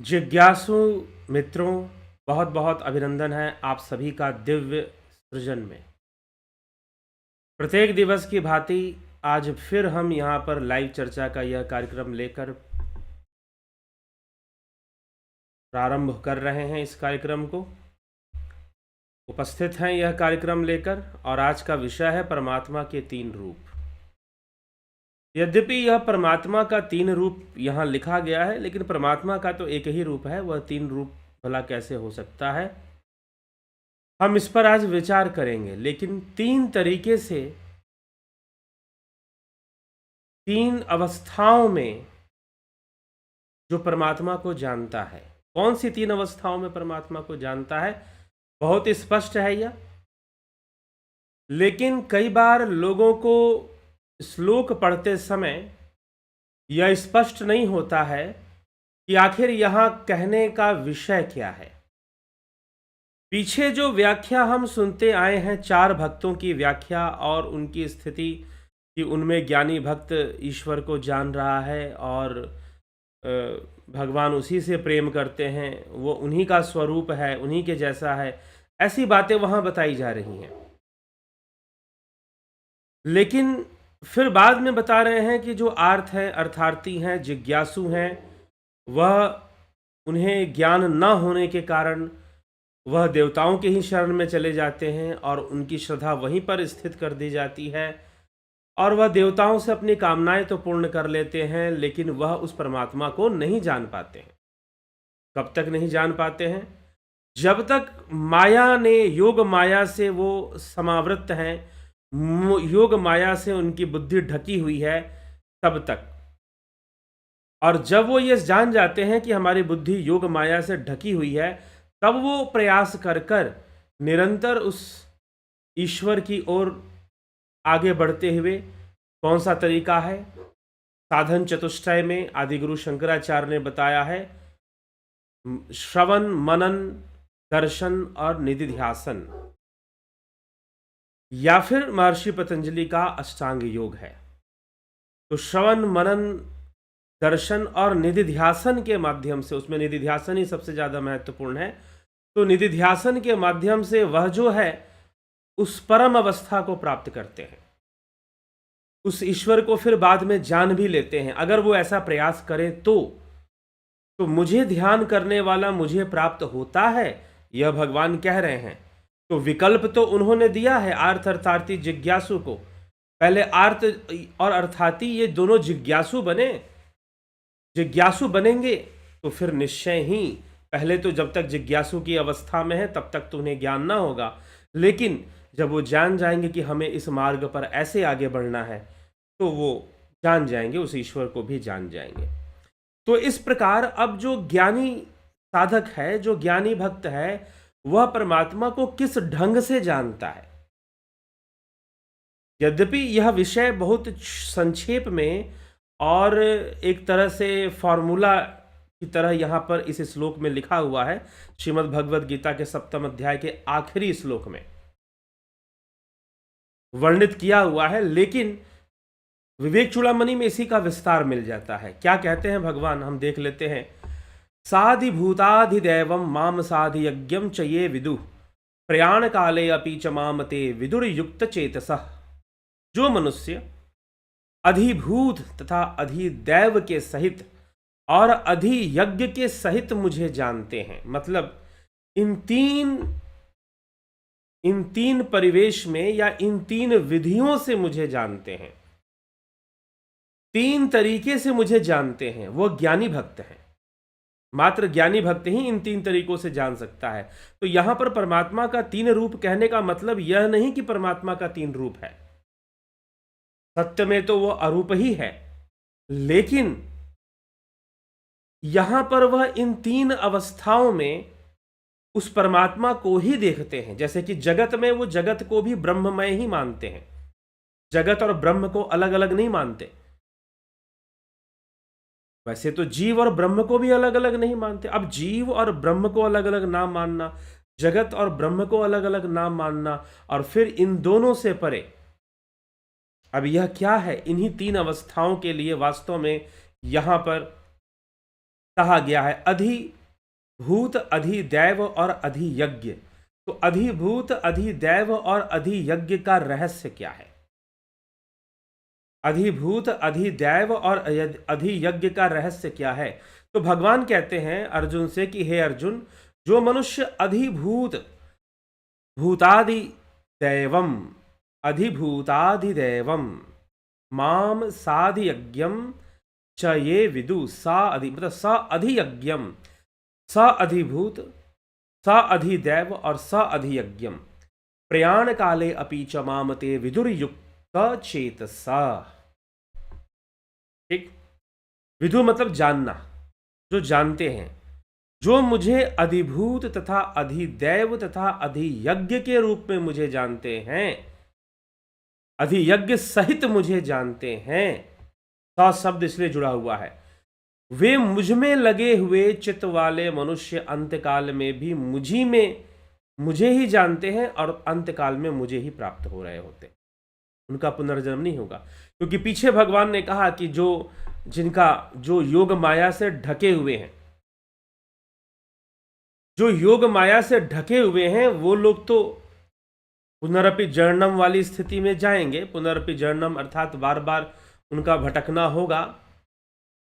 जिज्ञासु मित्रों, बहुत बहुत अभिनंदन है आप सभी का दिव्य सृजन में। प्रत्येक दिवस की भांति आज फिर हम यहाँ पर लाइव चर्चा का यह कार्यक्रम लेकर प्रारंभ कर रहे हैं। इस कार्यक्रम को उपस्थित हैं यह कार्यक्रम लेकर, और आज का विषय है परमात्मा के तीन रूप। यद्यपि यह परमात्मा का तीन रूप यहाँ लिखा गया है, लेकिन परमात्मा का तो एक ही रूप है, वह तीन रूप भला कैसे हो सकता है, हम इस पर आज विचार करेंगे। लेकिन तीन तरीके से, तीन अवस्थाओं में जो परमात्मा को जानता है, कौन सी तीन अवस्थाओं में परमात्मा को जानता है, बहुत स्पष्ट है यह। लेकिन कई बार लोगों को श्लोक पढ़ते समय यह स्पष्ट नहीं होता है कि आखिर यहाँ कहने का विषय क्या है। पीछे जो व्याख्या हम सुनते आए हैं, चार भक्तों की व्याख्या और उनकी स्थिति कि उनमें ज्ञानी भक्त ईश्वर को जान रहा है और भगवान उसी से प्रेम करते हैं, वो उन्हीं का स्वरूप है, उन्हीं के जैसा है, ऐसी बातें वहाँ बताई जा रही हैं। लेकिन फिर बाद में बता रहे हैं कि जो आर्थ हैं, अर्थार्थी हैं, जिज्ञासु हैं, वह उन्हें ज्ञान न होने के कारण वह देवताओं के ही शरण में चले जाते हैं और उनकी श्रद्धा वहीं पर स्थित कर दी जाती है, और वह देवताओं से अपनी कामनाएं तो पूर्ण कर लेते हैं, लेकिन वह उस परमात्मा को नहीं जान पाते हैं। कब तक नहीं जान पाते हैं? जब तक माया ने, योग माया से वो समावृत हैं, योग माया से उनकी बुद्धि ढकी हुई है, तब तक। और जब वो ये जान जाते हैं कि हमारी बुद्धि योग माया से ढकी हुई है, तब वो प्रयास कर कर निरंतर उस ईश्वर की ओर आगे बढ़ते हुए, कौन सा तरीका है, साधन चतुष्टय में आदिगुरु शंकराचार्य ने बताया है, श्रवण, मनन, दर्शन और निधिध्यासन, या फिर महर्षि पतंजलि का अष्टांग योग है। तो श्रवण, मनन, दर्शन और निधिध्यासन के माध्यम से, उसमें निधिध्यासन ही सबसे ज़्यादा महत्वपूर्ण है, तो निधिध्यासन के माध्यम से वह जो है उस परम अवस्था को प्राप्त करते हैं, उस ईश्वर को फिर बाद में जान भी लेते हैं। अगर वो ऐसा प्रयास करे तो मुझे ध्यान करने वाला मुझे प्राप्त होता है, यह भगवान कह रहे हैं। तो विकल्प तो उन्होंने दिया है आर्थ अर्थार्थी जिज्ञासु को। पहले आर्थ और अर्थार्थी ये दोनों जिज्ञासु बने, जिज्ञासु बनेंगे तो फिर निश्चय ही, पहले तो जब तक जिज्ञासु की अवस्था में है तब तक तो उन्हें ज्ञान ना होगा, लेकिन जब वो जान जाएंगे कि हमें इस मार्ग पर ऐसे आगे बढ़ना है, तो वो जान जाएंगे, उस ईश्वर को भी जान जाएंगे। तो इस प्रकार अब जो ज्ञानी साधक है, जो ज्ञानी भक्त है, वह परमात्मा को किस ढंग से जानता है। यद्यपि यह विषय बहुत संक्षेप में और एक तरह से फॉर्मूला की तरह यहाँ पर इस श्लोक में लिखा हुआ है, श्रीमद् भगवद गीता के 7वें अध्याय के आखिरी श्लोक में वर्णित किया हुआ है, लेकिन विवेक चूड़ामणि में इसी का विस्तार मिल जाता है। क्या कहते हैं भगवान, हम देख लेते हैं। साधिभूताधिदैवं माम साधि यज्ञम च ये विदु प्रयाण काले अपि च माम ते विदुर्युक्त चेतसः। जो मनुष्य अधिभूत तथा अधिदैव के सहित और अधियज्ञ के सहित मुझे जानते हैं, मतलब इन तीन परिवेश में या इन तीन विधियों से मुझे जानते हैं, तीन तरीके से मुझे जानते हैं, वो ज्ञानी भक्त हैं। मात्र ज्ञानी भक्त ही इन तीन तरीकों से जान सकता है। तो यहां पर परमात्मा का तीन रूप कहने का मतलब यह नहीं कि परमात्मा का तीन रूप है, सत्य में तो वह अरूप ही है, लेकिन यहां पर वह इन तीन अवस्थाओं में उस परमात्मा को ही देखते हैं। जैसे कि जगत में वो जगत को भी ब्रह्ममय ही मानते हैं, जगत और ब्रह्म को अलग अलग नहीं मानते। वैसे तो जीव और ब्रह्म को भी अलग अलग नहीं मानते। अब जीव और ब्रह्म को अलग अलग ना मानना, जगत और ब्रह्म को अलग अलग ना मानना, और फिर इन दोनों से परे, अब यह क्या है, इन्हीं तीन अवस्थाओं के लिए वास्तव में यहां पर कहा गया है अधिभूत, अधिदैव और अधियज्ञ। तो अधिभूत, अधिदैव और अधियज्ञ का रहस्य क्या है? अधिभूत, अधिदैव और अधियज्ञ का रहस्य क्या है? तो भगवान कहते हैं अर्जुन से कि हे अर्जुन, जो मनुष्य अधिभूत भूतादि दैवम, अधिभूताधिदैवम माम साधियज्ञम च ये विदु, सा अधि मतलब स अधियज्ञम, स अधिभूत, स अधिदैव और स अधियज्ञम प्रयाण काले अपि च माम ते विदुर्युक्त चेतसा। ठीक, विदु मतलब जानना, जो जानते हैं। जो मुझे अधिभूत तथा अधिदैव तथा अधियज्ञ के रूप में मुझे जानते हैं, अधियज्ञ सहित मुझे जानते हैं, सा शब्द इसलिए जुड़ा हुआ है, वे मुझ में लगे हुए चित्त वाले मनुष्य अंतकाल में भी मुझे ही जानते हैं और अंतकाल में मुझे ही प्राप्त हो रहे होते हैं। उनका पुनर्जन्म नहीं होगा, क्योंकि पीछे भगवान ने कहा कि जो योग माया से ढके हुए हैं, जो योग माया से ढके हुए हैं, वो लोग तो पुनरपि जन्म वाली स्थिति में जाएंगे। पुनरपि जन्म अर्थात बार बार उनका भटकना होगा।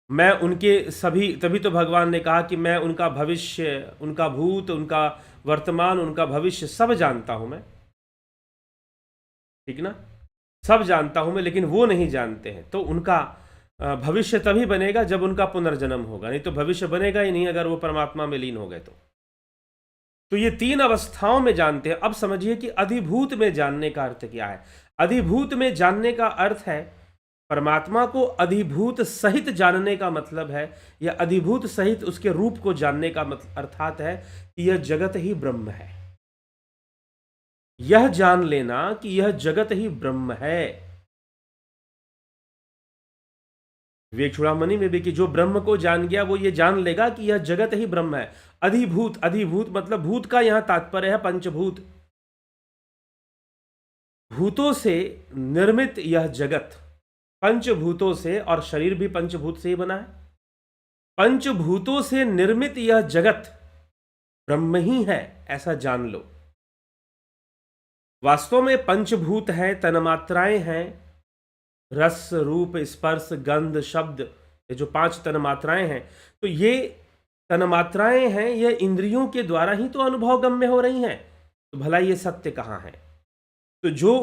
मैं उनके सभी, तभी तो भगवान ने कहा कि मैं उनका भविष्य, उनका भूत, उनका वर्तमान, उनका भविष्य सब जानता हूं मैं। ठीक ना, सब जानता हूं मैं, लेकिन वो नहीं जानते हैं। तो उनका भविष्य तभी बनेगा जब उनका पुनर्जन्म होगा, नहीं तो भविष्य बनेगा ही नहीं अगर वो परमात्मा में लीन हो गए तो ये तीन अवस्थाओं में जानते हैं। अब समझिए कि अधिभूत में जानने का अर्थ क्या है। अधिभूत में जानने का अर्थ है परमात्मा को अधिभूत सहित जानने का मतलब है, या अधिभूत सहित उसके रूप को जानने का अर्थात है कि यह जगत ही ब्रह्म है। यह जान लेना कि यह जगत ही ब्रह्म है। विवेक चूड़ामणि में भी कि जो ब्रह्म को जान गया वो ये जान लेगा कि यह जगत ही ब्रह्म है। अधिभूत, अधिभूत मतलब भूत का यहां तात्पर्य है पंचभूत। भूतों से निर्मित यह जगत, पंचभूतों से, और शरीर भी पंचभूत से ही बना है। पंचभूतों से निर्मित यह जगत ब्रह्म ही है, ऐसा जान लो। वास्तव में पंचभूत है, तन्मात्राएं हैं, रस, रूप, स्पर्श, गंध, शब्द, ये जो 5 तन्मात्राएं हैं, तो ये तन्मात्राएं हैं, ये इंद्रियों के द्वारा ही तो अनुभव गम्य हो रही हैं। तो भला ये सत्य कहाँ है? तो जो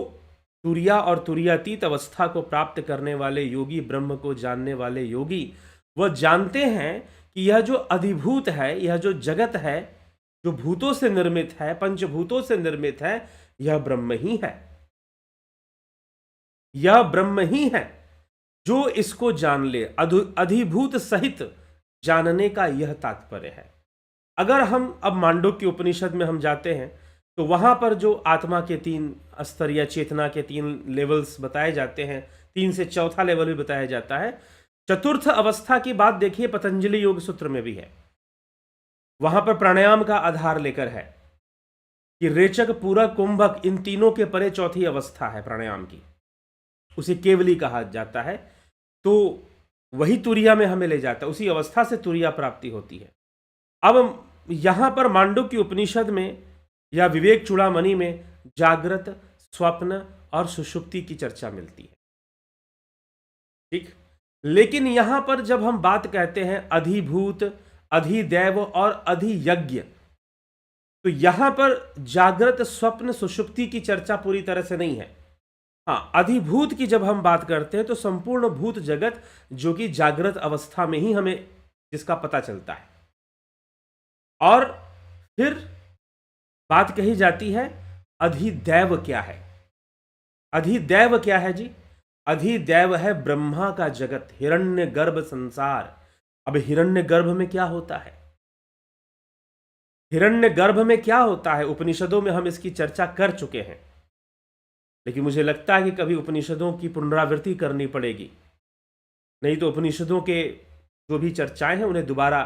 तुरिया और तुरियातीत अवस्था को प्राप्त करने वाले योगी, ब्रह्म को जानने वाले योगी, वह जानते हैं कि यह जो अधिभूत है, यह जो जगत है, जो भूतों से निर्मित है, पंचभूतों से निर्मित है, यह ब्रह्म ही है। यह ब्रह्म ही है। जो इसको जान ले, अधिभूत सहित जानने का यह तात्पर्य है। अगर हम अब मांडुक्य उपनिषद में हम जाते हैं तो वहां पर जो आत्मा के 3 स्तर या चेतना के 3 लेवल्स बताए जाते हैं, 3 से चौथा लेवल भी बताया जाता है। चतुर्थ अवस्था की बात देखिए पतंजलि योग सूत्र में भी है। वहां पर प्राणायाम का आधार लेकर है कि रेचक, पूरक, कुंभक, इन तीनों के परे चौथी अवस्था है प्राणायाम की, उसे केवली कहा जाता है। तो वही तुरिया में हमें ले जाता है, उसी अवस्था से तुरिया प्राप्ति होती है। अब यहां पर मांडुक्य उपनिषद में या विवेक चूड़ामणि में जागृत, स्वप्न और सुषुप्ति की चर्चा मिलती है। ठीक, लेकिन यहां पर जब हम बात कहते हैं अधिभूत, अधिदैव और अधियज्ञ, तो यहां पर जागृत, स्वप्न, सुषुप्ति की चर्चा पूरी तरह से नहीं है। हाँ, अधिभूत की जब हम बात करते हैं तो संपूर्ण भूत जगत जो कि जागृत अवस्था में ही हमें जिसका पता चलता है। और फिर बात कही जाती है अधिदैव क्या है। अधिदैव क्या है जी? अधिदैव है ब्रह्मा का जगत, हिरण्य गर्भ संसार। अब हिरण्य गर्भ में क्या होता है? हिरण्य गर्भ में क्या होता है? उपनिषदों में हम इसकी चर्चा कर चुके हैं, लेकिन मुझे लगता है कि कभी उपनिषदों की पुनरावृत्ति करनी पड़ेगी, नहीं तो उपनिषदों के जो भी चर्चाएं हैं उन्हें दोबारा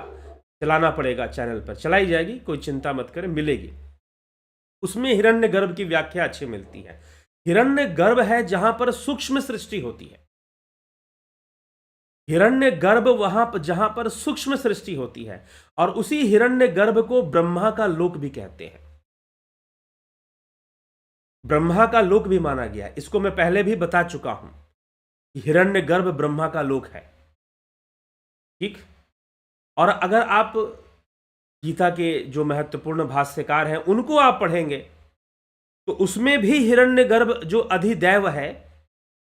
चलाना पड़ेगा। चैनल पर चलाई जाएगी, कोई चिंता मत करें, मिलेगी। उसमें हिरण्य गर्भ की व्याख्या अच्छी मिलती है। हिरण्य गर्भ है जहां पर सूक्ष्म सृष्टि होती है। हिरण्यगर्भ वहां पर जहां पर सूक्ष्म सृष्टि होती है, और उसी हिरण्यगर्भ को ब्रह्मा का लोक भी कहते हैं। ब्रह्मा का लोक भी माना गया, इसको मैं पहले भी बता चुका हूं कि हिरण्यगर्भ ब्रह्मा का लोक है। ठीक। और अगर आप गीता के जो महत्वपूर्ण भाष्यकार हैं उनको आप पढ़ेंगे तो उसमें भी हिरण्यगर्भ जो अधिदैव है,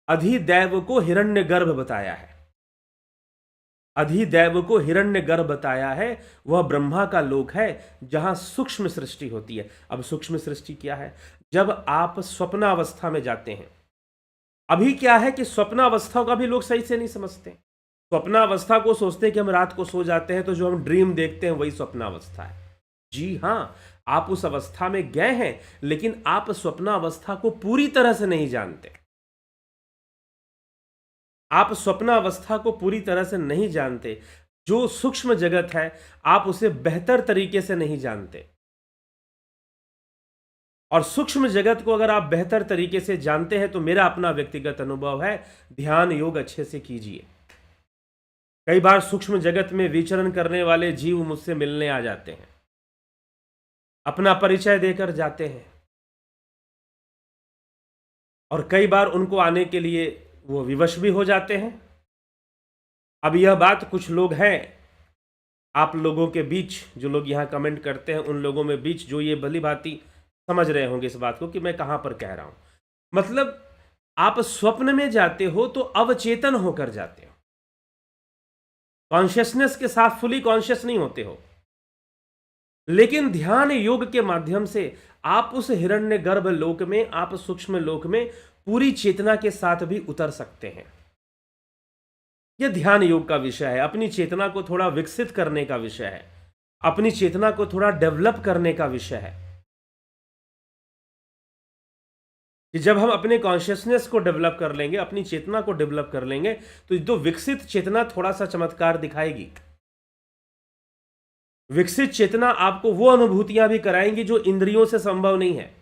अधिदैव को हिरण्यगर्भ बताया है। अधिदैव को हिरण्यगर्भ बताया है, वह ब्रह्मा का लोक है जहां सूक्ष्म सृष्टि होती है। अब सूक्ष्म सृष्टि क्या है? जब आप स्वप्नावस्था में जाते हैं, अभी क्या है कि स्वप्नावस्था का भी लोग सही से नहीं समझते। स्वप्नावस्था को सोचते हैं कि हम रात को सो जाते हैं तो जो हम ड्रीम देखते हैं वही स्वप्नावस्था है। जी हां, आप उस अवस्था में गए हैं, लेकिन आप स्वप्नावस्था को पूरी तरह से नहीं जानते। आप स्वप्नावस्था को पूरी तरह से नहीं जानते। जो सूक्ष्म जगत है आप उसे बेहतर तरीके से नहीं जानते, और सूक्ष्म जगत को अगर आप बेहतर तरीके से जानते हैं तो मेरा अपना व्यक्तिगत अनुभव है, ध्यान योग अच्छे से कीजिए। कई बार सूक्ष्म जगत में विचरण करने वाले जीव मुझसे मिलने आ जाते हैं, अपना परिचय देकर जाते हैं, और कई बार उनको आने के लिए वो विवश भी हो जाते हैं। अब यह बात कुछ लोग हैं आप लोगों के बीच, जो लोग यहाँ कमेंट करते हैं उन लोगों में बीच, जो ये भली भांति समझ रहे होंगे इस बात को कि मैं कहाँ पर कह रहा हूँ। मतलब आप स्वप्न में जाते हो तो अवचेतन होकर जाते हो, कॉन्शियसनेस के साथ फुली कॉन्शियस नहीं होते हो। लेकिन ध्यान योग के माध्यम से आप उस हिरण्यगर्भ लोक में, आप सूक्ष्म लोक में पूरी चेतना के साथ भी उतर सकते हैं। यह ध्यान योग का विषय है, अपनी चेतना को थोड़ा विकसित करने का विषय है, अपनी चेतना को थोड़ा डेवलप करने का विषय है। कि जब हम अपने कॉन्शियसनेस को डेवलप कर लेंगे, अपनी चेतना को डेवलप कर लेंगे, तो जो विकसित चेतना थोड़ा सा चमत्कार दिखाएगी। विकसित चेतना आपको वो अनुभूतियां भी कराएंगी जो इंद्रियों से संभव नहीं है।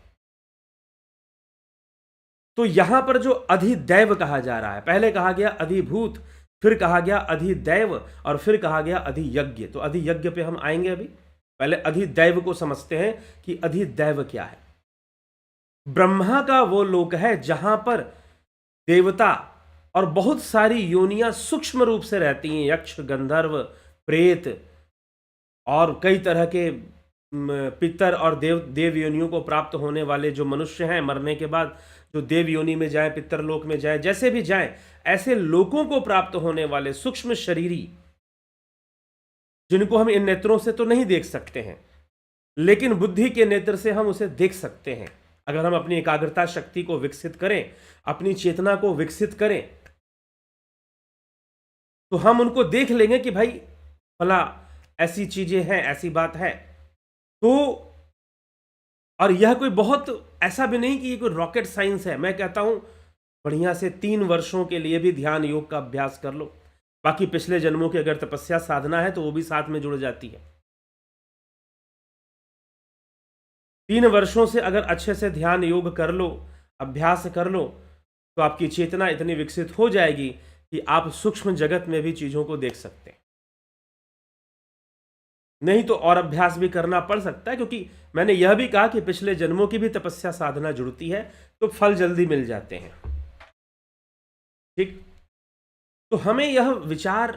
तो यहां पर जो अधिदैव कहा जा रहा है, पहले कहा गया अधिभूत, फिर कहा गया अधिदैव, और फिर कहा गया अधियज्ञ। तो अधियज्ञ पे हम आएंगे अभी, पहले अधिदैव को समझते हैं कि अधिदैव क्या है। ब्रह्मा का वो लोक है जहां पर देवता और बहुत सारी योनियां सूक्ष्म रूप से रहती हैं, यक्ष, गंधर्व, प्रेत और कई तरह के पितर और देव योनियों को प्राप्त होने वाले जो मनुष्य हैं, मरने के बाद जो देव योनि में जाएं, पितरलोक में जाएं, जैसे भी जाएं, ऐसे लोकों को प्राप्त होने वाले सूक्ष्म शरीरी, जिनको हम इन नेत्रों से तो नहीं देख सकते हैं, लेकिन बुद्धि के नेत्र से हम उसे देख सकते हैं। अगर हम अपनी एकाग्रता शक्ति को विकसित करें, अपनी चेतना को विकसित करें, तो हम उनको देख लेंगे कि भाई भला ऐसी चीजें हैं, ऐसी बात है। तो और यह कोई बहुत ऐसा भी नहीं कि ये कोई रॉकेट साइंस है। मैं कहता हूं बढ़िया से 3 वर्षों के लिए भी ध्यान योग का अभ्यास कर लो, बाकी पिछले जन्मों की अगर तपस्या साधना है तो वो भी साथ में जुड़ जाती है। 3 वर्षों से अगर अच्छे से ध्यान योग कर लो, अभ्यास कर लो, तो आपकी चेतना इतनी विकसित हो जाएगी कि आप सूक्ष्म जगत में भी चीजों को देख सकते हैं। नहीं तो और अभ्यास भी करना पड़ सकता है, क्योंकि मैंने यह भी कहा कि पिछले जन्मों की भी तपस्या साधना जुड़ती है तो फल जल्दी मिल जाते हैं। ठीक। तो हमें यह विचार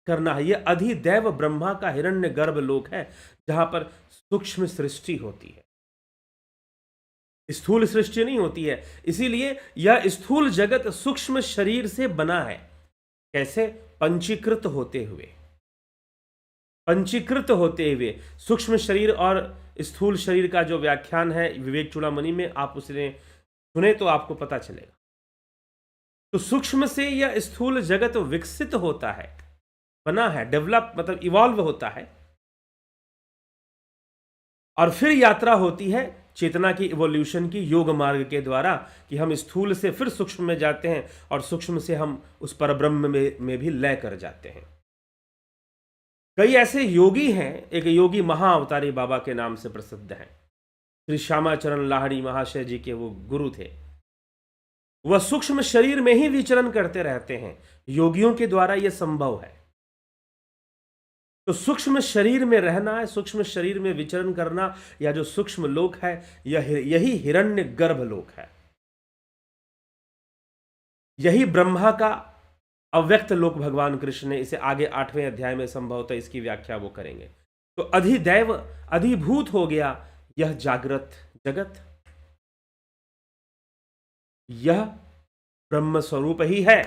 करना है, यह अधिदैव ब्रह्मा का हिरण्यगर्भ लोक है जहां पर सूक्ष्म सृष्टि होती है, स्थूल सृष्टि नहीं होती है। इसीलिए यह स्थूल जगत सूक्ष्म शरीर से बना है। कैसे? पंचीकृत होते हुए, पंचीकृत होते हुए। सूक्ष्म शरीर और स्थूल शरीर का जो व्याख्यान है विवेक चूड़ामणि में, आप उसे सुने तो आपको पता चलेगा। तो सूक्ष्म से यह स्थूल जगत विकसित होता है, बना है, डेवलप मतलब इवॉल्व होता है, और फिर यात्रा होती है चेतना की इवोल्यूशन की योग मार्ग के द्वारा, कि हम स्थूल से फिर सूक्ष्म में जाते हैं और सूक्ष्म से हम उस परब्रह्म में भी लय कर जाते हैं। कई ऐसे योगी हैं, एक योगी महाअवतारी बाबा के नाम से प्रसिद्ध हैं, श्री श्यामाचरण लाहिड़ी महाशय जी के वो गुरु थे। वह सूक्ष्म शरीर में ही विचरण करते रहते हैं। योगियों के द्वारा यह संभव है। तो सूक्ष्म शरीर में रहना है, सूक्ष्म शरीर में विचरण करना, या जो सूक्ष्म लोक है, यही हिरण्य गर्भ लोक है। यही ब्रह्मा का अव्यक्त लोक भगवान कृष्ण ने इसे आगे 8वें अध्याय में संभवतः इसकी व्याख्या वो करेंगे। तो अधिदैव, अधिभूत हो गया यह जागृत जगत, यह ब्रह्म स्वरूप ही है,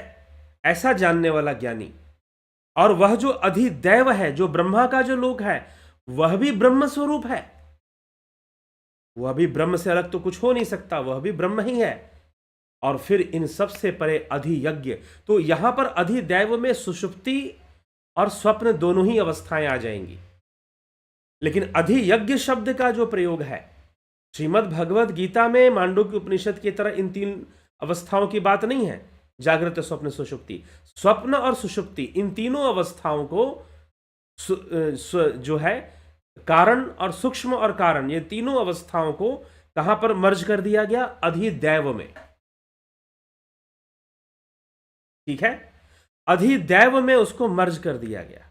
ऐसा जानने वाला ज्ञानी। और वह जो अधिदैव है, जो ब्रह्मा का जो लोक है, वह भी ब्रह्म स्वरूप है। वह भी ब्रह्म से अलग तो कुछ हो नहीं सकता, वह भी ब्रह्म ही है। और फिर इन सबसे परे अधियज्ञ। तो यहां पर अधिदैव में सुषुप्ति और स्वप्न दोनों ही अवस्थाएं आ जाएंगी। लेकिन अधियज्ञ शब्द का जो प्रयोग है श्रीमद् भगवद गीता में, मांडुक्य उपनिषद की तरह इन 3 अवस्थाओं की बात नहीं है। जागृत, स्वप्न, सुषुप्ति। स्वप्न और सुषुप्ति, इन तीनों अवस्थाओं को जो है कारण और सूक्ष्म और कारण, ये तीनों अवस्थाओं को कहां पर मर्ज कर दिया गया? अधिदैव में। ठीक है, अधिदैव में उसको मर्ज कर दिया गया।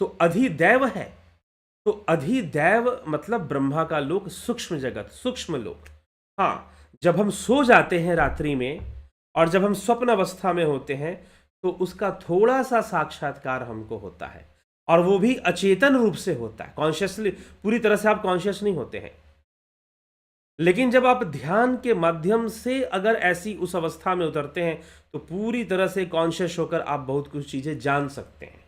तो अधिदैव है, तो अधिदैव मतलब ब्रह्मा का लोक, सूक्ष्म जगत, सूक्ष्म लोक। हां, जब हम सो जाते हैं रात्रि में और जब हम स्वप्न अवस्था में होते हैं तो उसका थोड़ा सा साक्षात्कार हमको होता है, और वो भी अचेतन रूप से होता है। कॉन्शियसली, पूरी तरह से आप कॉन्शियस नहीं होते हैं। लेकिन जब आप ध्यान के माध्यम से अगर ऐसी उस अवस्था में उतरते हैं तो पूरी तरह से कॉन्शियस होकर आप बहुत कुछ चीजें जान सकते हैं।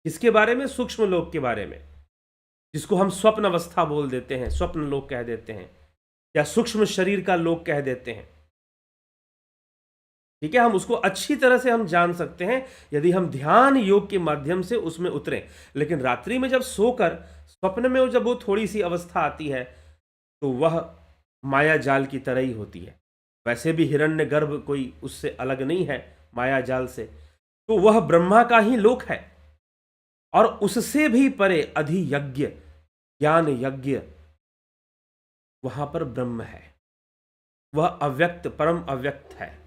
इसके बारे में, सूक्ष्म लोक के बारे में, जिसको हम स्वप्न अवस्था बोल देते हैं, स्वप्न लोक कह देते हैं, या सूक्ष्म शरीर का लोक कह देते हैं। ठीक है, हम उसको अच्छी तरह से हम जान सकते हैं यदि हम ध्यान योग के माध्यम से उसमें उतरें। लेकिन रात्रि में जब सोकर स्वप्न में जब वो थोड़ी सी अवस्था आती है तो वह माया जाल की तरह ही होती है। वैसे भी हिरण्य गर्भ कोई उससे अलग नहीं है माया जाल से, तो वह ब्रह्मा का ही लोक है। और उससे भी परे अधियज्ञ, ज्ञान यज्ञ, वहां पर ब्रह्म है। वह अव्यक्त, परम अव्यक्त है।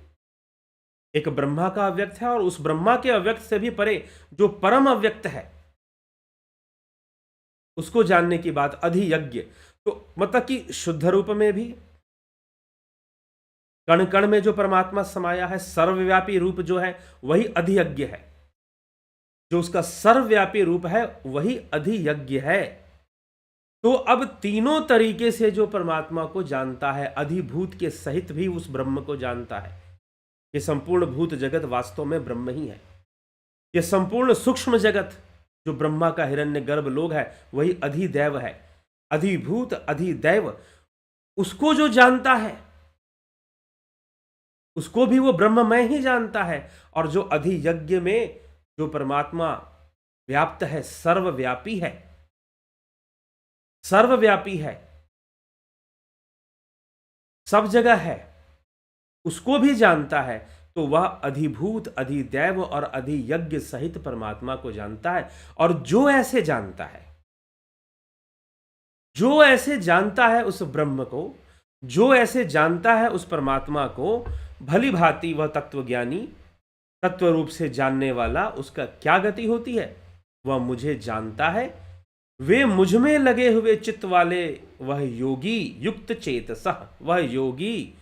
एक ब्रह्मा का अव्यक्त है, और उस ब्रह्मा के अव्यक्त से भी परे जो परम अव्यक्त है उसको जानने की बात अधियज्ञ। तो मतलब कि शुद्ध रूप में भी, कण कण में जो परमात्मा समाया है, सर्वव्यापी रूप जो है वही अधियज्ञ है। जो उसका सर्वव्यापी रूप है वही अधियज्ञ है। तो अब तीनों तरीके से जो परमात्मा को जानता है, अधिभूत के सहित भी उस ब्रह्म को जानता है। ये संपूर्ण भूत जगत वास्तव में ब्रह्म ही है। ये संपूर्ण सूक्ष्म जगत जो ब्रह्मा का हिरण्य गर्भ लोक है वही अधिदैव है। अधिभूत, अधिदैव, उसको जो जानता है उसको भी वो ब्रह्ममय ही जानता है। और जो अधियज्ञ में जो परमात्मा व्याप्त है, सर्वव्यापी है, सर्वव्यापी है, सब जगह है, उसको भी जानता है। तो वह अधिभूत, अधिदैव और अधियज्ञ सहित परमात्मा को जानता है। और जो ऐसे जानता है, जो ऐसे जानता है उस ब्रह्म को, जो ऐसे जानता है उस परमात्मा को, भली भांति वह तत्वज्ञानी, तत्व रूप से जानने वाला, उसका क्या गति होती है? वह मुझे जानता है। वे मुझ में लगे हुए चित्त वाले वह योगी, युक्त चेतसः, वह योगी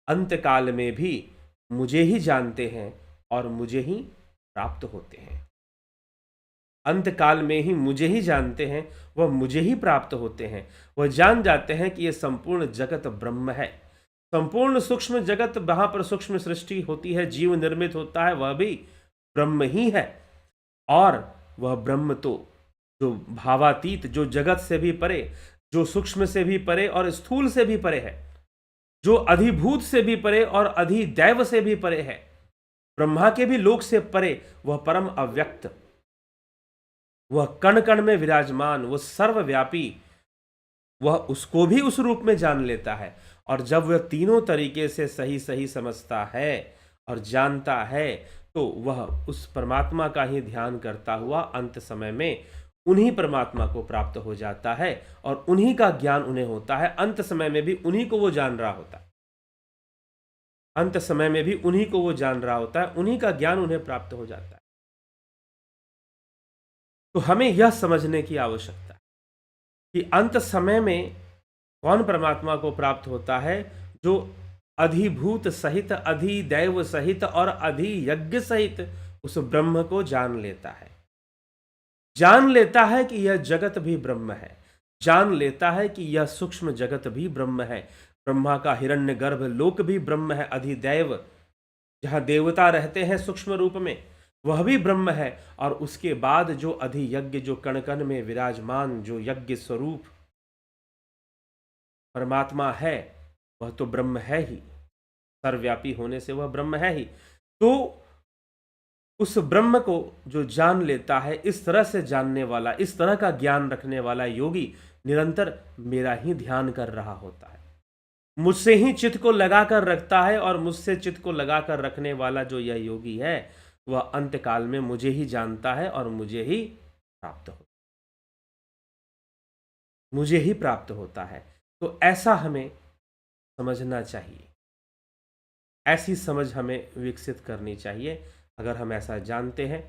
अंतकाल में भी मुझे ही जानते हैं और मुझे ही प्राप्त होते हैं। अंतकाल में ही मुझे ही जानते हैं, वह मुझे ही प्राप्त होते हैं। वह जान जाते हैं कि यह संपूर्ण जगत ब्रह्म है। संपूर्ण सूक्ष्म जगत, वहां पर सूक्ष्म सृष्टि होती है, जीव निर्मित होता है, वह भी ब्रह्म ही है। और वह ब्रह्म तो जो भावातीत, जो जगत से भी परे, जो सूक्ष्म से भी परे और स्थूल से भी परे है, जो अधिभूत से भी परे और अधिदैव से भी परे है, ब्रह्मा के भी लोक से परे, वह परम अव्यक्त, वह कण कण में विराजमान, वह सर्वव्यापी, वह उसको भी उस रूप में जान लेता है। और जब वह तीनों तरीके से सही सही समझता है और जानता है तो वह उस परमात्मा का ही ध्यान करता हुआ अंत समय में उन्हीं परमात्मा को प्राप्त हो जाता है और उन्हीं का ज्ञान उन्हें होता है। अंत समय में भी उन्हीं को वो जान रहा होता है। अंत समय में भी उन्हीं को वो जान रहा होता है, उन्हीं का ज्ञान उन्हें प्राप्त हो जाता है। तो हमें यह समझने की आवश्यकता है कि अंत समय में कौन परमात्मा को प्राप्त होता है, जो अधिभूत सहित, अधिदैव सहित और अधियज्ञ सहित उस ब्रह्म को जान लेता है। जान लेता है कि यह जगत भी ब्रह्म है, जान लेता है कि यह सूक्ष्म जगत भी ब्रह्म है, ब्रह्मा का हिरण्यगर्भ लोक भी ब्रह्म है, अधिदैव जहां देवता रहते हैं सूक्ष्म रूप में वह भी ब्रह्म है, और उसके बाद जो अधियज्ञ, जो कण कण में विराजमान, जो यज्ञ स्वरूप परमात्मा है, वह तो ब्रह्म है ही, सर्वव्यापी होने से वह ब्रह्म है ही। तो उस ब्रह्म को जो जान लेता है, इस तरह से जानने वाला, इस तरह का ज्ञान रखने वाला योगी निरंतर मेरा ही ध्यान कर रहा होता है, मुझसे ही चित्त को लगाकर रखता है, और मुझसे चित्त को लगाकर रखने वाला जो यह योगी है वह अंत काल में मुझे ही जानता है और मुझे ही प्राप्त होता है। तो ऐसा हमें समझना चाहिए, ऐसी समझ हमें विकसित करनी चाहिए। अगर हम ऐसा जानते हैं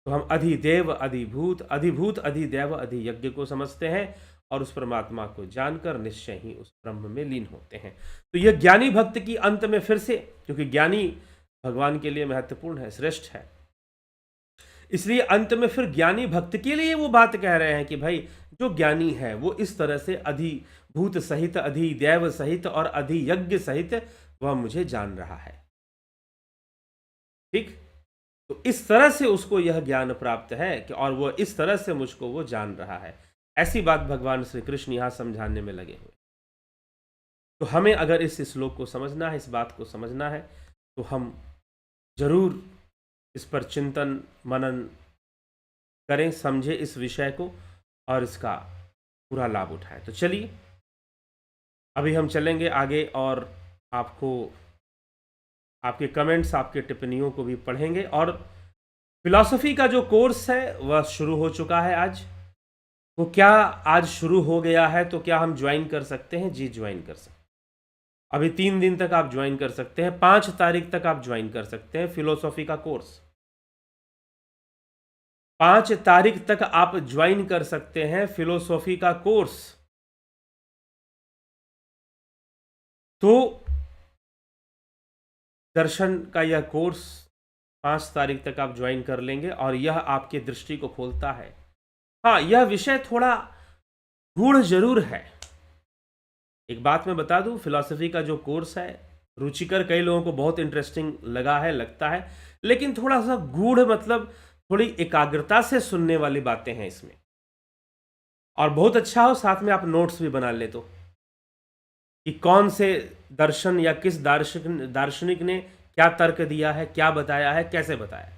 तो हम अधिदेव अधिभूत, अधिभूत अधिदेव अधियज्ञ को समझते हैं, और उस परमात्मा को जानकर निश्चय ही उस ब्रह्म में लीन होते हैं। तो यह ज्ञानी भक्त की अंत में फिर से, क्योंकि ज्ञानी भगवान के लिए महत्वपूर्ण है, श्रेष्ठ है, इसलिए अंत में फिर ज्ञानी भक्त के लिए वो बात कह रहे हैं कि भाई जो ज्ञानी है वो इस तरह से अधिभूत सहित, अधिदैव सहित और अधियज्ञ सहित वह मुझे जान रहा है। ठीक, तो इस तरह से उसको यह ज्ञान प्राप्त है कि, और वो इस तरह से मुझको वो जान रहा है। ऐसी बात भगवान श्री कृष्ण यहां समझाने में लगे हुए। तो हमें अगर इस श्लोक को समझना है, इस बात को समझना है, तो हम जरूर इस पर चिंतन मनन करें, समझें इस विषय को और इसका पूरा लाभ उठाएं। तो चलिए अभी हम चलेंगे आगे और आपको आपके कमेंट्स, आपके टिप्पणियों को भी पढ़ेंगे। और फिलॉसफी का जो कोर्स है वह शुरू हो चुका है आज। तो क्या आज शुरू हो गया है तो क्या हम ज्वाइन कर सकते हैं? जी ज्वाइन कर सकते हैं। अभी 3 दिन तक आप ज्वाइन कर सकते हैं, 5 तारीख तक आप ज्वाइन कर सकते हैं फिलोसॉफी का कोर्स। 5 तारीख तक आप ज्वाइन कर सकते हैं फिलोसॉफी का कोर्स। तो दर्शन का यह कोर्स 5 तारीख तक आप ज्वाइन कर लेंगे और यह आपके दृष्टि को खोलता है। हाँ, यह विषय थोड़ा गूढ़ जरूर है। एक बात मैं बता दूं, फिलॉसफी का जो कोर्स है रुचिकर, कई लोगों को बहुत इंटरेस्टिंग लगा है, लगता है, लेकिन थोड़ा सा गूढ़, मतलब थोड़ी एकाग्रता से सुनने वाली बातें हैं इसमें। और बहुत अच्छा हो साथ में आप नोट्स भी बना ले, तो कि कौन से दर्शन या किस दार्शनिक ने क्या तर्क दिया है, क्या बताया है, कैसे बताया।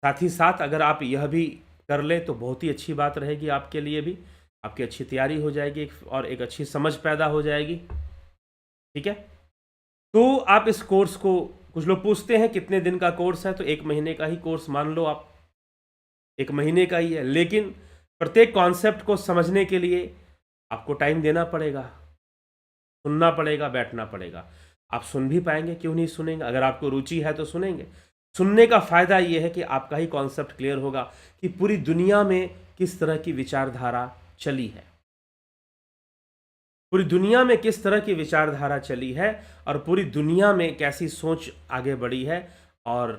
साथ ही साथ अगर आप यह भी कर ले तो बहुत ही अच्छी बात रहेगी, आपके लिए भी, आपकी अच्छी तैयारी हो जाएगी और एक अच्छी समझ पैदा हो जाएगी। ठीक है, तो आप इस कोर्स को, कुछ लोग पूछते हैं कितने दिन का कोर्स है, तो 1 महीने का ही कोर्स मान लो आप, 1 महीने का ही है, लेकिन प्रत्येक कॉन्सेप्ट को समझने के लिए आपको टाइम देना पड़ेगा, सुनना पड़ेगा, बैठना पड़ेगा। आप सुन भी पाएंगे, क्यों नहीं सुनेंगे? अगर आपको रुचि है तो सुनेंगे। सुनने का फायदा यह है कि आपका ही कॉन्सेप्ट क्लियर होगा कि पूरी दुनिया में किस तरह की विचारधारा चली है, पूरी दुनिया में किस तरह की विचारधारा चली है, और पूरी दुनिया में कैसी सोच आगे बढ़ी है, और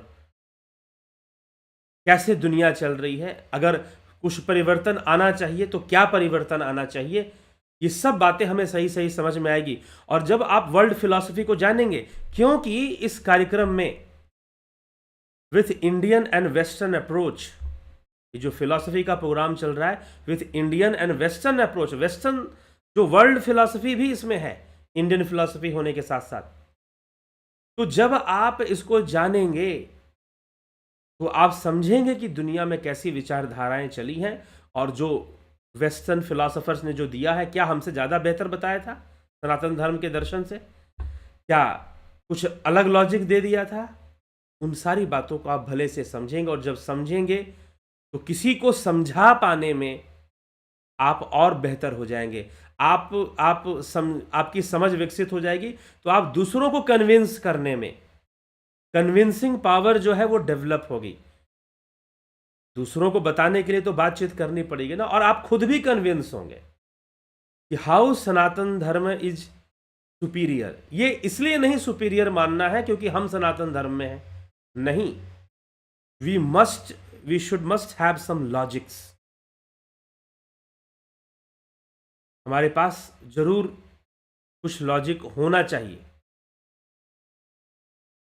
कैसे दुनिया चल रही है। अगर कुछ परिवर्तन आना चाहिए तो क्या परिवर्तन आना चाहिए, ये सब बातें हमें सही सही समझ में आएगी। और जब आप वर्ल्ड फिलॉसफी को जानेंगे, क्योंकि इस कार्यक्रम में with Indian and western approach, ये जो फिलॉसफी का प्रोग्राम चल रहा है with Indian and western approach, western जो वर्ल्ड फिलॉसफी भी इसमें है, इंडियन फिलॉसफी होने के साथ साथ। तो जब आप इसको जानेंगे तो आप समझेंगे कि दुनिया में कैसी विचारधाराएं चली हैं, और जो वेस्टर्न फिलोसोफर्स ने जो दिया है, क्या हमसे ज़्यादा बेहतर बताया था सनातन धर्म के दर्शन से? क्या कुछ अलग लॉजिक दे दिया था? उन सारी बातों को आप भले से समझेंगे, और जब समझेंगे तो किसी को समझा पाने में आप और बेहतर हो जाएंगे। आपकी समझ विकसित हो जाएगी, तो आप दूसरों को कन्विंस करने में, कन्विंसिंग पावर जो है वो डेवलप होगी। दूसरों को बताने के लिए तो बातचीत करनी पड़ेगी ना, और आप खुद भी कन्विंस होंगे कि हाउ सनातन धर्म इज सुपीरियर। ये इसलिए नहीं सुपीरियर मानना है क्योंकि हम सनातन धर्म में हैं, नहीं। We should must have some logics. हमारे पास जरूर कुछ लॉजिक होना चाहिए।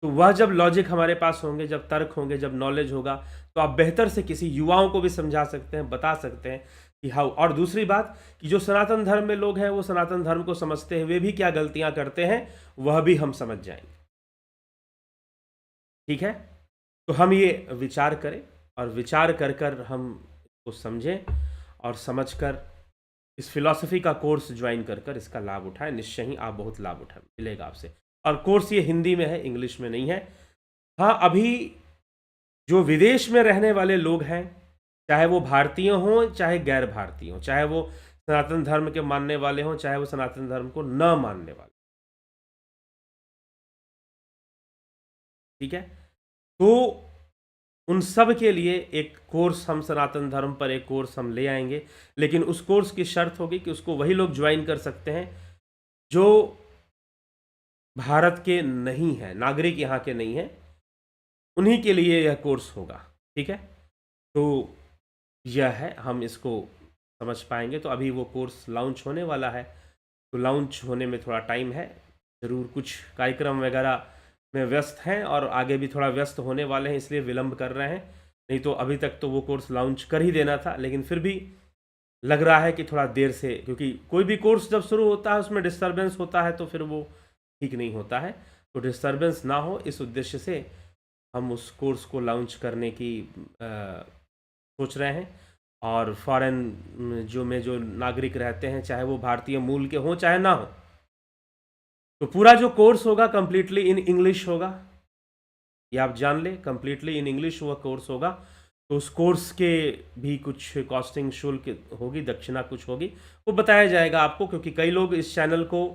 तो वह जब लॉजिक हमारे पास होंगे, जब तर्क होंगे, जब नॉलेज होगा, तो आप बेहतर से किसी युवाओं को भी समझा सकते हैं, बता सकते हैं कि हाउ। और दूसरी बात कि जो सनातन धर्म में लोग हैं वो सनातन धर्म को समझते हुए भी क्या गलतियां करते हैं वह भी हम समझ जाएंगे। ठीक है, तो हम ये विचार करें, और विचार कर कर हम इसको समझें, और समझकर इस फिलॉसफी का कोर्स ज्वाइन कर कर इसका लाभ उठाएं। निश्चय ही आप बहुत लाभ उठा मिलेगा आपसे। और कोर्स ये हिंदी में है, इंग्लिश में नहीं है। हाँ, अभी जो विदेश में रहने वाले लोग हैं, चाहे वो भारतीय हों चाहे गैर भारतीय हों, चाहे वो सनातन धर्म के मानने वाले हों चाहे वो सनातन धर्म को न मानने वाले, ठीक है, तो उन सब के लिए एक कोर्स, हम सनातन धर्म पर एक कोर्स हम ले आएंगे। लेकिन उस कोर्स की शर्त होगी कि उसको वही लोग ज्वाइन कर सकते हैं जो भारत के नहीं हैं, नागरिक यहाँ के नहीं हैं, उन्हीं के लिए यह कोर्स होगा। ठीक है, तो यह है, हम इसको समझ पाएंगे। तो अभी वो कोर्स लॉन्च होने वाला है, तो लॉन्च होने में थोड़ा टाइम है, ज़रूर कुछ कार्यक्रम वगैरह में व्यस्त हैं और आगे भी थोड़ा व्यस्त होने वाले हैं, इसलिए विलंब कर रहे हैं। नहीं तो अभी तक तो वो कोर्स लॉन्च कर ही देना था, लेकिन फिर भी लग रहा है कि थोड़ा देर से, क्योंकि कोई भी कोर्स जब शुरू होता है उसमें डिस्टर्बेंस होता है तो फिर वो ठीक नहीं होता है। तो डिस्टर्बेंस ना हो, इस उद्देश्य से हम उस कोर्स को लॉन्च करने की सोच रहे हैं। और फॉरेन जो नागरिक रहते हैं, चाहे वो भारतीय मूल के हों चाहे ना हो, तो पूरा जो कोर्स होगा कंप्लीटली इन इंग्लिश होगा। ये आप जान ले, कंप्लीटली इन इंग्लिश हुआ कोर्स होगा। तो उस कोर्स के भी कुछ कॉस्टिंग शुल्क होगी, दक्षिणा कुछ होगी, वो बताया जाएगा आपको। क्योंकि कई लोग इस चैनल को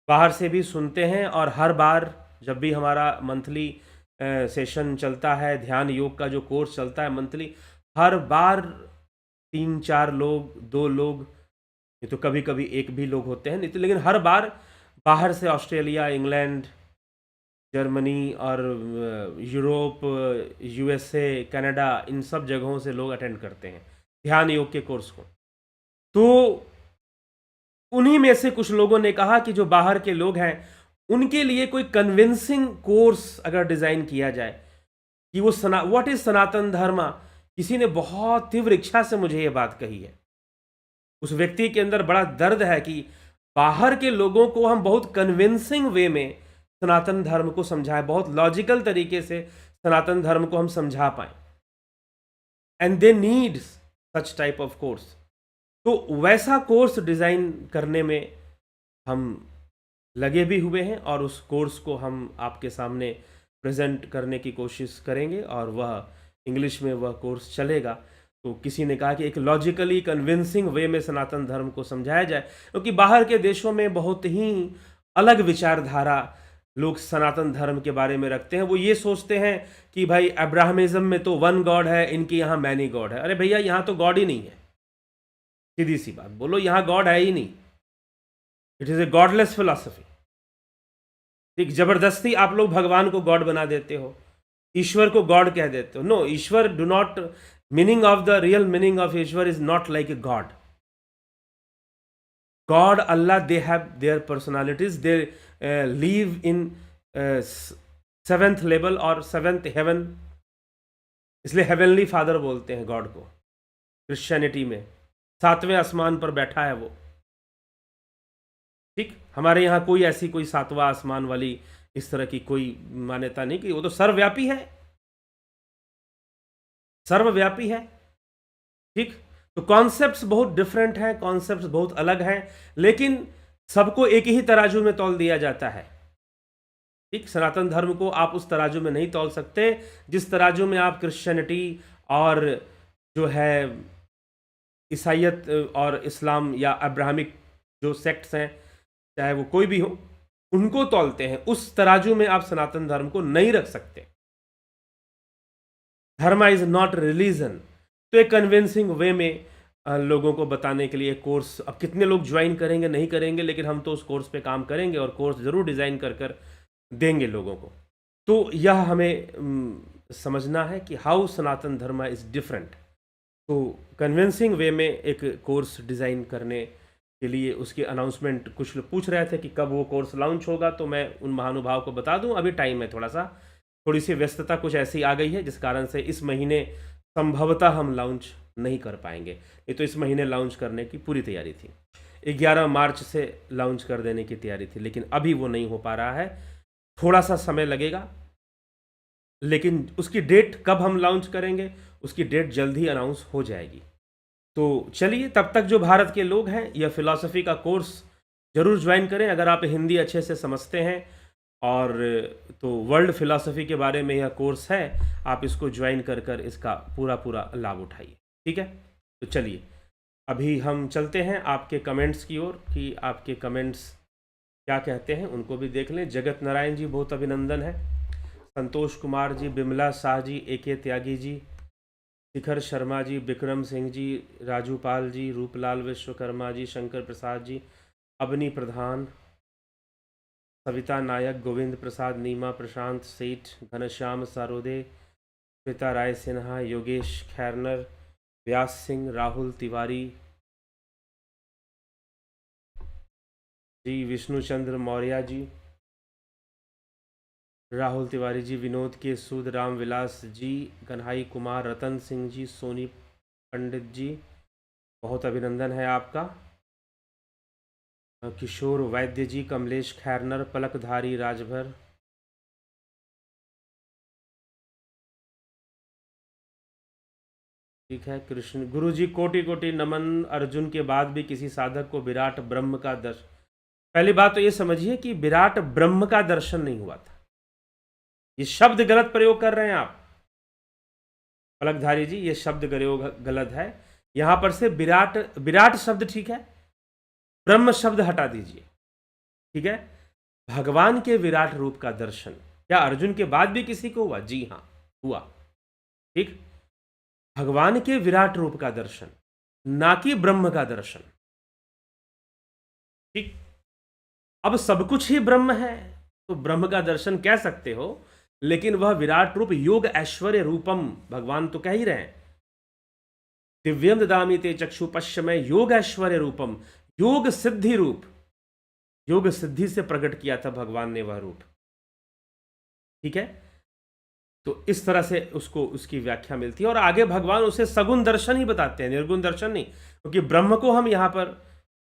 बाहर से भी सुनते हैं, और हर बार जब भी हमारा मंथली सेशन चलता है, ध्यान योग का जो कोर्स चलता है मंथली, हर बार 3-4 लोग, 2 लोग, ये तो कभी कभी एक भी लोग होते हैं, नहीं तो, लेकिन हर बार बाहर से ऑस्ट्रेलिया, इंग्लैंड, जर्मनी और यूरोप, यूएसए, कनाडा, इन सब जगहों से लोग अटेंड करते हैं ध्यान योग के कोर्स को। तो उन्हीं में से कुछ लोगों ने कहा कि जो बाहर के लोग हैं उनके लिए कोई कन्विंसिंग कोर्स अगर डिज़ाइन किया जाए कि वो व्हाट इज सनातन धर्म। किसी ने बहुत तीव्र इच्छा से मुझे ये बात कही है। उस व्यक्ति के अंदर बड़ा दर्द है कि बाहर के लोगों को हम बहुत कन्विंसिंग वे में सनातन धर्म को समझाएं, बहुत लॉजिकल तरीके से सनातन धर्म को हम समझा पाएं, and they need such type of course. तो वैसा कोर्स डिज़ाइन करने में हम लगे भी हुए हैं, और उस कोर्स को हम आपके सामने प्रेजेंट करने की कोशिश करेंगे, और वह इंग्लिश में वह कोर्स चलेगा। तो किसी ने कहा कि एक लॉजिकली कन्विंसिंग वे में सनातन धर्म को समझाया जाए, क्योंकि बाहर के देशों में बहुत ही अलग विचारधारा लोग सनातन धर्म के बारे में रखते हैं। वो ये सोचते हैं कि भाई अब्राहमिज्म में तो वन गॉड है, इनके यहाँ मैनी गॉड है। अरे भैया, यहाँ तो गॉड ही नहीं है, सीधी सी बात बोलो, यहाँ गॉड है ही नहीं। It is a godless philosophy. ठीक, जबरदस्ती आप लोग भगवान को गॉड बना देते हो, ईश्वर को गॉड कह देते हो। नो, ईश्वर do not, meaning of the real meaning of ईश्वर is not like a god. God, Allah, they have their personalities, they live in 7th level और 7th हेवन, इसलिए हेवनली फादर बोलते हैं गॉड को क्रिश्चियनिटी में। 7वें आसमान पर बैठा है वो। ठीक, हमारे यहाँ कोई ऐसी कोई 7वां आसमान वाली इस तरह की कोई मान्यता नहीं, कि वो तो सर्वव्यापी है, सर्वव्यापी है। ठीक, तो कॉन्सेप्ट्स बहुत डिफरेंट हैं, कॉन्सेप्ट्स बहुत अलग हैं, लेकिन सबको एक ही तराजू में तौल दिया जाता है। ठीक, सनातन धर्म को आप उस तराजू में नहीं तौल सकते जिस तराजू में आप क्रिश्चियनिटी और जो है ईसाइयत और इस्लाम या अब्राहमिक जो सेक्ट्स हैं, चाहे वो कोई भी हो, उनको तौलते हैं, उस तराजू में आप सनातन धर्म को नहीं रख सकते। धर्म इज नॉट रिलीजन। तो एक कन्विंसिंग वे में लोगों को बताने के लिए कोर्स, अब कितने लोग ज्वाइन करेंगे नहीं करेंगे, लेकिन हम तो उस कोर्स पे काम करेंगे और कोर्स ज़रूर डिज़ाइन कर कर देंगे लोगों को। तो यह हमें समझना है कि हाउ सनातन धर्म इज़ डिफरेंट। तो कन्विंसिंग वे में एक कोर्स डिज़ाइन करने के लिए उसकी अनाउंसमेंट, कुछ लोग पूछ रहे थे कि कब वो कोर्स लॉन्च होगा, तो मैं उन महानुभाव को बता दूं अभी टाइम है, थोड़ी सी व्यस्तता कुछ ऐसी आ गई है जिस कारण से इस महीने संभवतः हम लॉन्च नहीं कर पाएंगे। ये तो इस महीने लॉन्च करने की पूरी तैयारी थी, 11 मार्च से लॉन्च कर देने की तैयारी थी, लेकिन अभी वो नहीं हो पा रहा है, थोड़ा सा समय लगेगा। लेकिन उसकी डेट कब हम लॉन्च करेंगे, उसकी डेट जल्द ही अनाउंस हो जाएगी। तो चलिए, तब तक जो भारत के लोग हैं यह फिलॉसफी का कोर्स ज़रूर ज्वाइन करें। अगर आप हिंदी अच्छे से समझते हैं और तो वर्ल्ड फिलॉसफी के बारे में यह कोर्स है, आप इसको ज्वाइन कर कर इसका पूरा लाभ उठाइए। ठीक है, तो चलिए अभी हम चलते हैं आपके कमेंट्स की ओर कि आपके कमेंट्स क्या कहते हैं, उनको भी देख लें। जगत नारायण जी, बहुत अभिनंदन है। संतोष कुमार जी, बिमला शाह जी, AK त्यागी जी, शिखर शर्मा जी, विक्रम सिंह जी, राजू पाल जी, रूपलाल विश्वकर्मा जी, शंकर प्रसाद जी, अबनी प्रधान, सविता नायक, गोविंद प्रसाद, नीमा, प्रशांत सेठ, घनश्याम सारोदे, श्वेता राय सिन्हा, योगेश खैरनर, व्यास सिंह, राहुल तिवारी जी, विष्णु चंद्र मौर्य जी, राहुल तिवारी जी, विनोद के सूद, राम विलास जी, कन्हाई कुमार, रतन सिंह जी, सोनी पंडित जी, बहुत अभिनंदन है आपका। किशोर वैद्य जी, कमलेश खैरनर, पलकधारी राजभर, ठीक है। कृष्ण गुरु जी, कोटि कोटि नमन। अर्जुन के बाद भी किसी साधक को विराट ब्रह्म का दर्शन, पहली बात तो ये समझिए कि विराट ब्रह्म का दर्शन नहीं हुआ था, ये शब्द गलत प्रयोग कर रहे हैं आप पलकधारी जी, ये शब्द प्रयोग गलत है। यहां पर से विराट, विराट शब्द ठीक है, ब्रह्म शब्द हटा दीजिए, ठीक है। भगवान के विराट रूप का दर्शन क्या अर्जुन के बाद भी किसी को हुआ? जी हाँ, हुआ। ठीक, भगवान के विराट रूप का दर्शन, ना कि ब्रह्म का दर्शन। ठीक, अब सब कुछ ही ब्रह्म है तो ब्रह्म का दर्शन कह सकते हो, लेकिन वह विराट रूप योग ऐश्वर्य रूपम, भगवान तो कह ही रहे हैं, दिव्यम ददामि ते चक्षु पश्यमय योग ऐश्वर्य रूपम, योग सिद्धि रूप, योग सिद्धि से प्रकट किया था भगवान ने वह रूप। ठीक है, तो इस तरह से उसको उसकी व्याख्या मिलती है। और आगे भगवान उसे सगुण दर्शन ही बताते हैं, निर्गुण दर्शन नहीं, क्योंकि ब्रह्म को हम यहाँ पर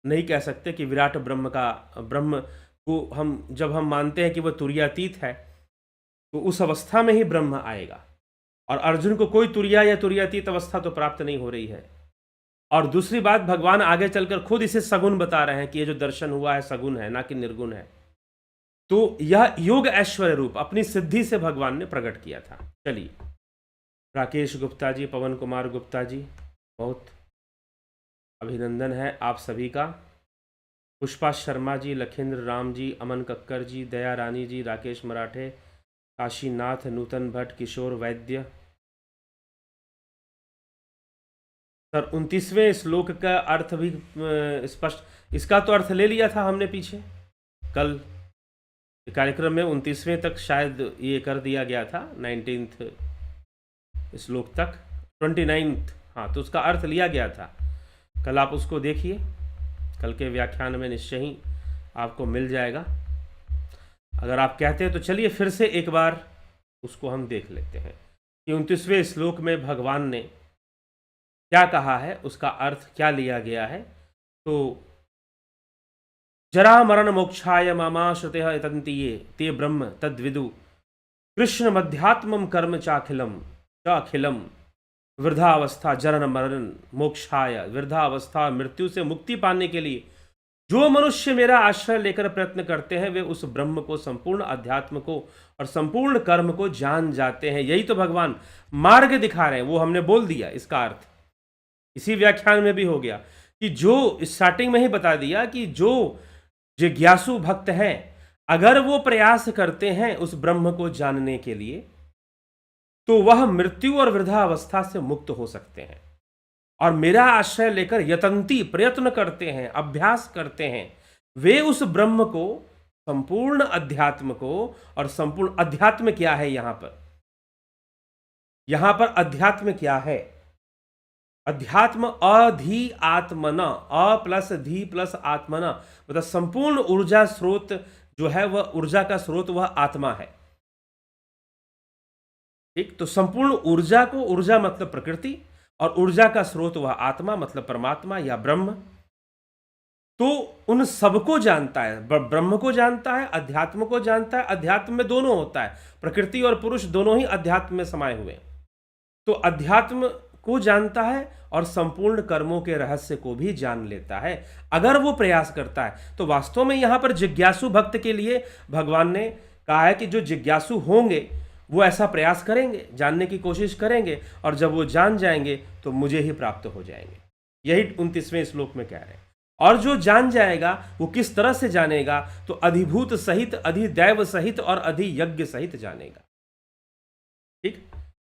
नहीं कह सकते कि विराट ब्रह्म का, ब्रह्म को हम जब हम मानते हैं कि वह तुर्यातीत है तो उस अवस्था में ही ब्रह्म आएगा, और अर्जुन को कोई तुर्या या तुर्यातीत अवस्था तो प्राप्त नहीं हो रही है। और दूसरी बात, भगवान आगे चलकर खुद इसे सगुण बता रहे हैं कि ये जो दर्शन हुआ है सगुण है, ना कि निर्गुण है। तो यह योग ऐश्वर्य रूप अपनी सिद्धि से भगवान ने प्रकट किया था। चलिए, राकेश गुप्ता जी, पवन कुमार गुप्ता जी, बहुत अभिनंदन है आप सभी का। पुष्पा शर्मा जी, लखिंद्र राम जी, अमन कक्कर जी, दया रानी जी, राकेश मराठे, काशीनाथ, नूतन भट्ट, किशोर वैद्य। सर 29वें श्लोक का अर्थ भी स्पष्ट, इसका तो अर्थ ले लिया था हमने पीछे कल कार्यक्रम में, 29वें तक शायद ये कर दिया गया था, 19th श्लोक तक, 29th, हाँ, तो उसका अर्थ लिया गया था कल। आप उसको देखिए, कल के व्याख्यान में निश्चय ही आपको मिल जाएगा। अगर आप कहते हैं तो चलिए फिर से एक बार उसको हम देख लेते हैं कि 29वें श्लोक में भगवान ने क्या कहा है, उसका अर्थ क्या लिया गया है। तो जरा मरण मोक्षाय मामाश्रितः यतन्ति ये ते ब्रह्म तद्विदु कृष्ण मध्यात्मम कर्म चाखिलम वृद्धावस्था जरन मरण मोक्षाय, वृद्धावस्था मृत्यु से मुक्ति पाने के लिए जो मनुष्य मेरा आश्रय लेकर प्रयत्न करते हैं वे उस ब्रह्म को, संपूर्ण अध्यात्म को और संपूर्ण कर्म को जान जाते हैं। यही तो भगवान मार्ग दिखा रहे हैं, वो हमने बोल दिया इसका अर्थ। इसी व्याख्यान में भी हो गया कि जो स्टार्टिंग में ही बता दिया कि जो जिज्ञासु भक्त हैं, अगर वो प्रयास करते हैं उस ब्रह्म को जानने के लिए, तो वह मृत्यु और वृद्धावस्था से मुक्त हो सकते हैं। और मेरा आश्रय लेकर यतंती प्रयत्न करते हैं, अभ्यास करते हैं, वे उस ब्रह्म को, संपूर्ण अध्यात्म को, और संपूर्ण अध्यात्म क्या है यहां पर अध्यात्म क्या है? अध्यात्म अधि आत्मना, अ प्लस धी प्लस आत्मना, मतलब संपूर्ण ऊर्जा स्रोत जो है वह ऊर्जा का स्रोत वह आत्मा है। ठीक, तो संपूर्ण ऊर्जा को, ऊर्जा मतलब प्रकृति, और ऊर्जा का स्रोत वह आत्मा मतलब परमात्मा या ब्रह्म, तो उन सबको जानता है, ब्रह्म को जानता है, अध्यात्म को जानता है। अध्यात्म में दोनों होता है, प्रकृति और पुरुष दोनों ही अध्यात्म में समाये हुए हैं। तो अध्यात्म को जानता है और संपूर्ण कर्मों के रहस्य को भी जान लेता है अगर वो प्रयास करता है। तो वास्तव में यहां पर जिज्ञासु भक्त के लिए भगवान ने कहा है कि जो जिज्ञासु होंगे वो ऐसा प्रयास करेंगे, जानने की कोशिश करेंगे, और जब वो जान जाएंगे तो मुझे ही प्राप्त हो जाएंगे। यही 29वें श्लोक में कह रहे हैं। और जो जान जाएगा वो किस तरह से जानेगा? तो अधिभूत सहित, अधिदैव सहित और अधियज्ञ सहित जानेगा। ठीक,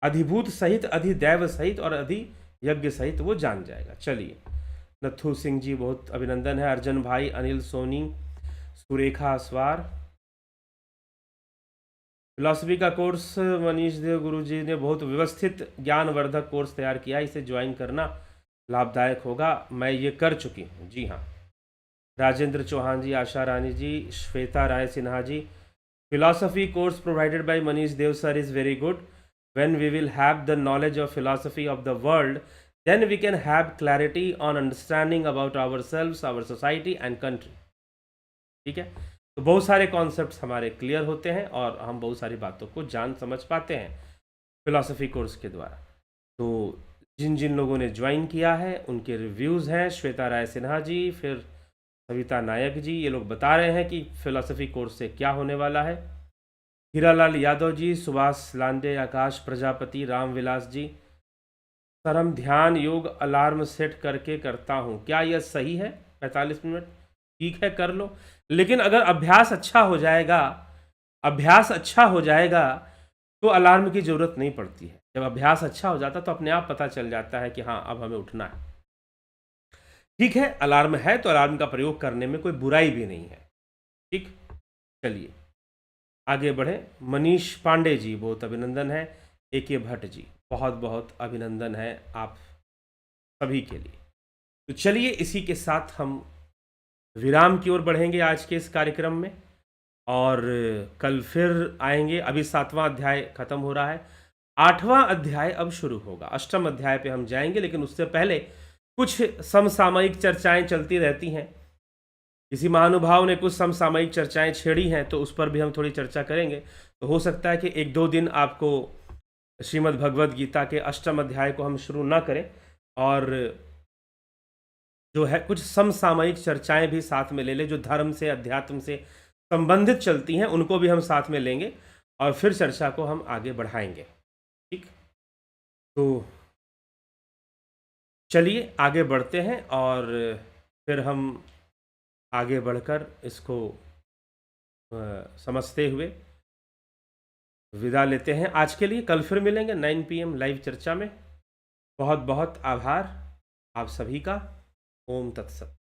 अधिभूत सहित, अधिदैव सहित और अधियज्ञ सहित वो जान जाएगा। चलिए, नथु सिंह जी बहुत अभिनंदन है, अर्जन भाई, अनिल सोनी, सुरेखा अस्वार। फिलॉसफी का कोर्स मनीष देव गुरु जी ने बहुत व्यवस्थित ज्ञानवर्धक कोर्स तैयार किया, इसे ज्वाइन करना लाभदायक होगा, मैं ये कर चुकी हूँ। जी हाँ, Rajendra Chauhan ji, Asha Rani ji, Shweta Rai Sinha ji, philosophy course provided by Manish Dev sir is very good. When we will have the knowledge of philosophy of the world, then we can have clarity on understanding about ourselves, our society and country. ठीक है, तो बहुत सारे concepts हमारे clear होते हैं और हम बहुत सारी बातों को जान समझ पाते हैं फिलॉसफी कोर्स के द्वारा। तो जिन जिन लोगों ने ज्वाइन किया है उनके रिव्यूज़ हैं, श्वेता राय सिन्हा जी, फिर सविता नायक जी, ये लोग बता रहे हैं कि फिलॉसफी कोर्स से क्या होने वाला है। हीरालाल यादव जी, सुभाष लांडे, आकाश प्रजापति, रामविलास जी, सर हम ध्यान योग अलार्म सेट करके करता हूँ, क्या यह सही है? 45 मिनट ठीक है, कर लो, लेकिन अगर अभ्यास अच्छा हो जाएगा तो अलार्म की ज़रूरत नहीं पड़ती है। जब अभ्यास अच्छा हो जाता तो अपने आप पता चल जाता है कि हाँ अब हमें उठना है। ठीक है, अलार्म है तो अलार्म का प्रयोग करने में कोई बुराई भी नहीं है। ठीक, चलिए आगे बढ़े। मनीष पांडे जी बहुत अभिनंदन है, AK भट्ट जी बहुत बहुत अभिनंदन है आप सभी के लिए। तो चलिए इसी के साथ हम विराम की ओर बढ़ेंगे आज के इस कार्यक्रम में, और कल फिर आएंगे। अभी 7वां अध्याय खत्म हो रहा है, 8वां अध्याय अब शुरू होगा, 8वें अध्याय पे हम जाएंगे, लेकिन उससे पहले कुछ समसामयिक चर्चाएं चलती रहती हैं। किसी महानुभाव ने कुछ समसामयिक चर्चाएं छेड़ी हैं तो उस पर भी हम थोड़ी चर्चा करेंगे। तो हो सकता है कि 1-2 दिन आपको श्रीमद् भगवद गीता के 8वें अध्याय को हम शुरू ना करें, और जो है कुछ समसामयिक चर्चाएं भी साथ में ले लें जो धर्म से, अध्यात्म से संबंधित चलती हैं, उनको भी हम साथ में लेंगे और फिर चर्चा को हम आगे बढ़ाएंगे। ठीक, तो चलिए आगे बढ़ते हैं और फिर हम आगे बढ़कर इसको समझते हुए विदा लेते हैं आज के लिए। कल फिर मिलेंगे 9 PM लाइव चर्चा में। बहुत बहुत आभार आप सभी का। ओम तत्सत।